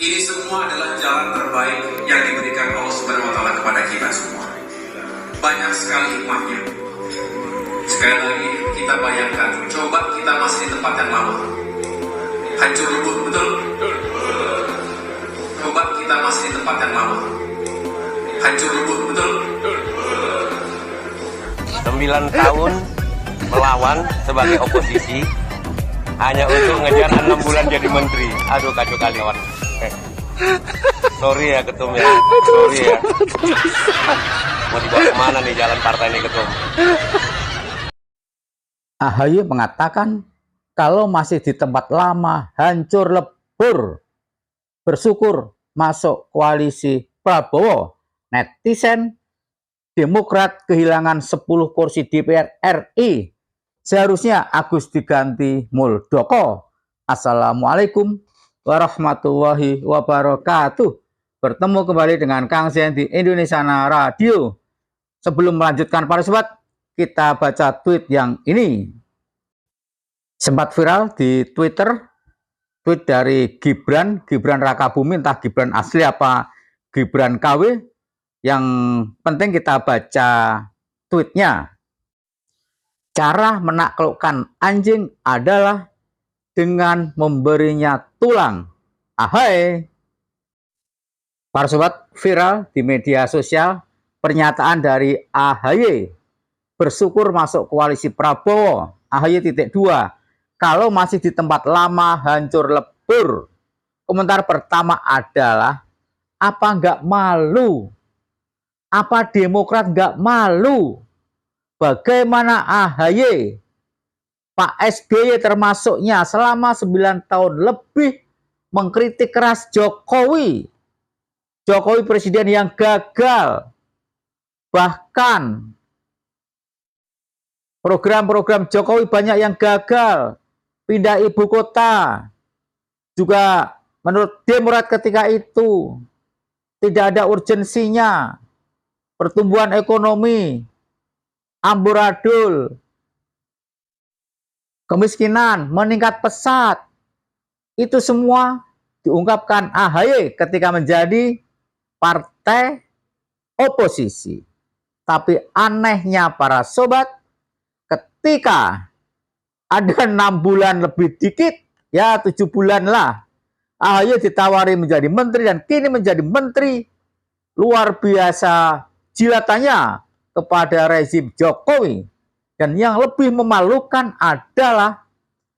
Ini semua adalah jalan terbaik yang diberikan Allah Subhanahu wa Ta'ala kepada kita semua. Banyak sekali hikmahnya. Sekali lagi kita bayangkan, coba kita masih di tempat yang lama, hancur lebur, betul? Coba kita masih di tempat yang lama, hancur lebur, betul? 9 tahun melawan sebagai oposisi hanya untuk ngejar 6 bulan jadi menteri. Aduh, kacau kali kawan. Sorry ya ketum ya, sorry ya. Mau dibawa kemana nih jalan partai ini ketum? AHY mengatakan kalau masih di tempat lama hancur lebur, bersyukur masuk koalisi Prabowo. Netizen Demokrat kehilangan 10 kursi DPR RI. Seharusnya Agus diganti Muldoko. Assalamualaikum warahmatullahi wabarakatuh. Bertemu kembali dengan Kang Zen di Indonesiana Radio. Sebelum melanjutkan para sobat, kita baca tweet yang ini. Sempat viral di Twitter, tweet dari Gibran Rakabuming, entah Gibran asli apa Gibran KW. Yang penting kita baca tweetnya. Cara menaklukkan anjing adalah dengan memberinya tulang. Ahai. Para sobat, viral di media sosial pernyataan dari AHY. Bersyukur masuk koalisi Prabowo. AHY.2. Kalau masih di tempat lama hancur lebur. Komentar pertama adalah, apa nggak malu? Apa Demokrat nggak malu? Bagaimana AHY, Pak SBY termasuknya selama 9 tahun lebih mengkritik keras Jokowi. Jokowi presiden yang gagal. Bahkan program-program Jokowi banyak yang gagal. Pindah ibu kota. Juga menurut Demokrat ketika itu tidak ada urgensinya. Pertumbuhan ekonomi amburadul, kemiskinan meningkat pesat. Itu semua diungkapkan AHY ketika menjadi partai oposisi. Tapi anehnya para sobat, ketika ada 6 bulan lebih dikit, ya 7 bulan lah, AHY ditawari menjadi menteri dan kini menjadi menteri. Luar biasa jilatannya kepada rezim Jokowi. Dan yang lebih memalukan adalah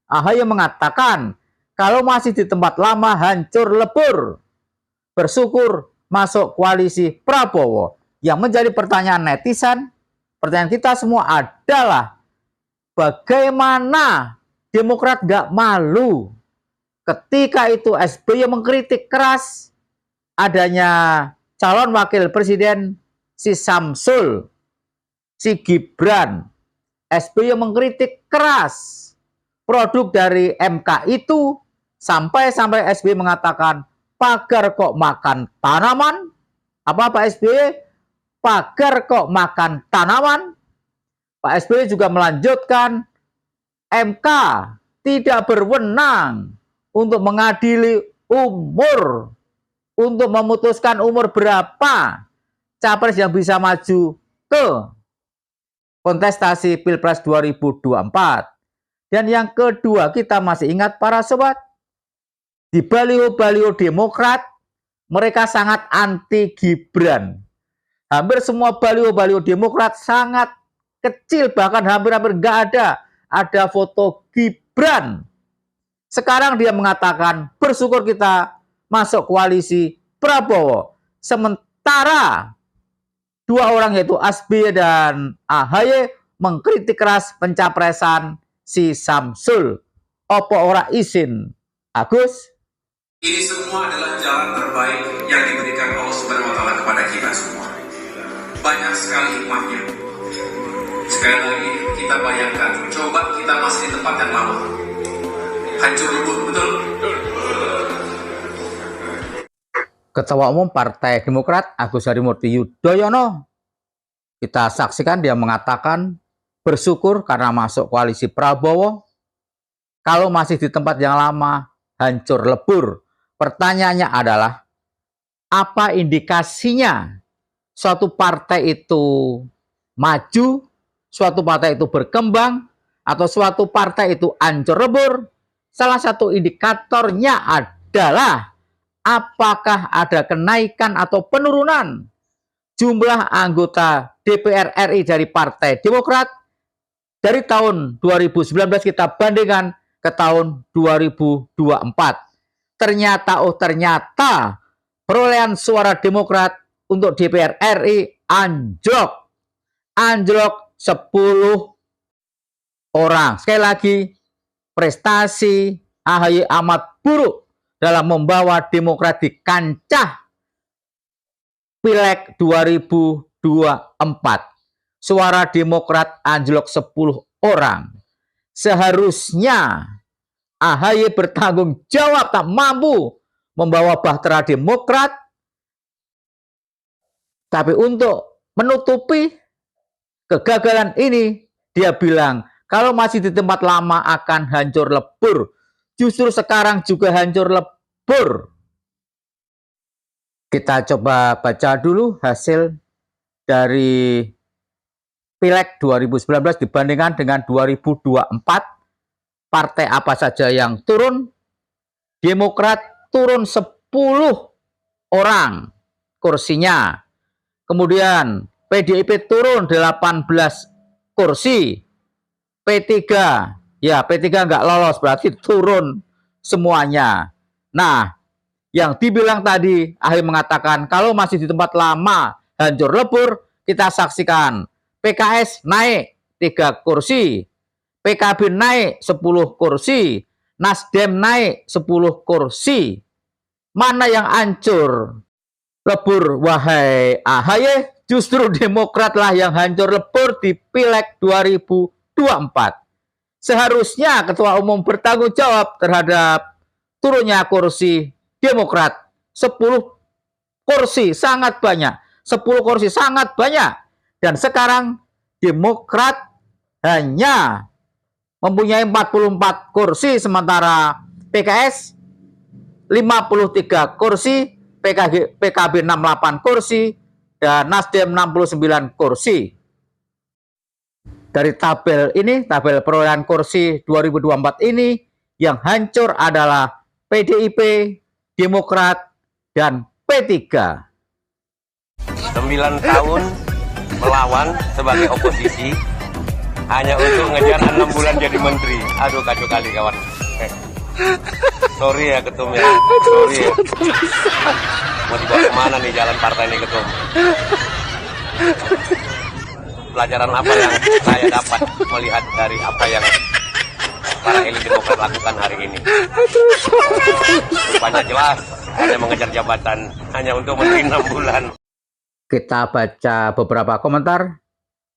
AHY mengatakan kalau masih di tempat lama hancur lebur, bersyukur masuk koalisi Prabowo. Yang menjadi pertanyaan netizen, pertanyaan kita semua adalah, bagaimana Demokrat gak malu ketika itu SBY mengkritik keras adanya calon wakil presiden si Samsul, si Gibran. SBY mengkritik keras produk dari MK itu sampai SBY mengatakan pagar kok makan tanaman. Apa Pak SBY? Pagar kok makan tanaman. Pak SBY juga melanjutkan MK tidak berwenang untuk mengadili umur, untuk memutuskan umur berapa capres yang bisa maju ke kontestasi Pilpres 2024. Dan yang kedua, kita masih ingat para sobat, di baliho-baliho Demokrat, mereka sangat anti Gibran. Hampir semua baliho-baliho Demokrat sangat kecil, bahkan hampir-hampir nggak ada. Ada foto Gibran. Sekarang dia mengatakan, bersyukur kita masuk koalisi Prabowo. Sementara dua orang yaitu SBY dan AHY mengkritik keras pencapresan si Samsul. Opo ora izin, Agus? Ini semua adalah jalan terbaik yang diberikan Allah Subhanahu wa Ta'ala kepada kita semua. Banyak sekali hikmahnya. Sekali lagi kita bayangkan, coba kita masih di tempat yang lama, hancur lebur, betul? Ketua Umum Partai Demokrat Agus Harimurti Yudhoyono, kita saksikan dia mengatakan bersyukur karena masuk koalisi Prabowo. Kalau masih di tempat yang lama hancur lebur. Pertanyaannya adalah, apa indikasinya suatu partai itu maju, suatu partai itu berkembang, atau suatu partai itu hancur lebur? Salah satu indikatornya adalah apakah ada kenaikan atau penurunan jumlah anggota DPR RI dari Partai Demokrat dari tahun 2019 kita bandingkan ke tahun 2024. Ternyata perolehan suara Demokrat untuk DPR RI anjlok 10 orang. Sekali lagi, prestasi AHY amat buruk dalam membawa Demokrat di kancah Pileg 2024. Suara Demokrat anjlok 10 orang. Seharusnya AHY bertanggung jawab, tak mampu membawa bahtera Demokrat. Tapi untuk menutupi kegagalan ini, dia bilang kalau masih di tempat lama akan hancur lebur. Justru sekarang juga hancur lebur. Kita coba baca dulu hasil dari Pileg 2019 dibandingkan dengan 2024. Partai apa saja yang turun? Demokrat turun 10 orang kursinya. Kemudian PDIP turun 18 kursi. P3, ya P3 nggak lolos, berarti turun semuanya. Nah, yang dibilang tadi, AHY mengatakan kalau masih di tempat lama hancur lebur, kita saksikan PKS naik 3 kursi, PKB naik 10 kursi, Nasdem naik 10 kursi. Mana yang hancur lebur, wahai AHY? Justru Demokrat lah yang hancur lebur di Pileg 2024. Seharusnya Ketua Umum bertanggung jawab terhadap turunnya kursi Demokrat. 10 kursi sangat banyak. 10 kursi sangat banyak. Dan sekarang Demokrat hanya mempunyai 44 kursi, sementara PKS 53 kursi, PKB 68 kursi, dan Nasdem 69 kursi. Dari tabel ini, tabel perolehan kursi 2024 ini, yang hancur adalah PDIP, Demokrat, dan P3. 9 tahun melawan sebagai oposisi hanya untuk ngejar 6 bulan jadi menteri. Aduh, kacau kali kawan. Sorry ya ketum ya. Sorry ya. Mau dibawa kemana nih jalan partai ini ketum? Pelajaran apa yang saya dapat melihat dari apa yang para elit Demokrat lakukan hari ini? Rupanya jelas hanya mengejar jabatan hanya untuk menteri 6 bulan. Kita baca beberapa komentar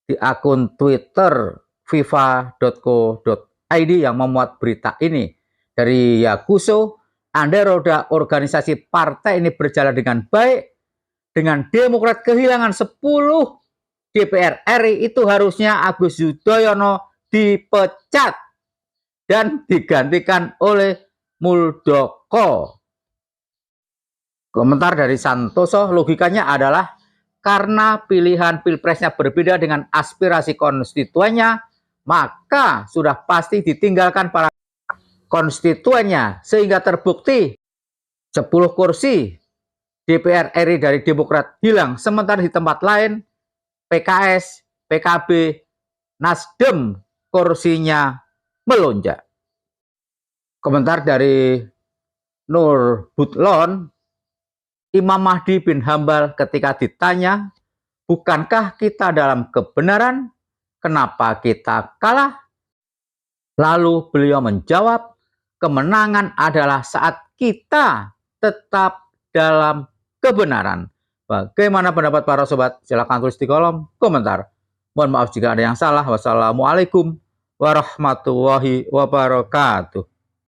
di akun Twitter viva.co.id yang memuat berita ini. Dari Yakuso, andai roda organisasi partai ini berjalan dengan baik, dengan Demokrat kehilangan 10 DPR RI, itu harusnya Agus Yudhoyono dipecat dan digantikan oleh Muldoko. Komentar dari Santoso, logikanya adalah karena pilihan pilpresnya berbeda dengan aspirasi konstituennya, maka sudah pasti ditinggalkan para konstituennya, sehingga terbukti 10 kursi DPR RI dari Demokrat hilang, sementara di tempat lain PKS, PKB, Nasdem kursinya melonjak. Komentar dari Nur Butlon, Imam Mahdi bin Hambal ketika ditanya, bukankah kita dalam kebenaran? Kenapa kita kalah? Lalu beliau menjawab, kemenangan adalah saat kita tetap dalam kebenaran. Bagaimana pendapat para sobat? Silahkan tulis di kolom komentar. Mohon maaf jika ada yang salah. Wassalamualaikum warahmatullahi wabarakatuh.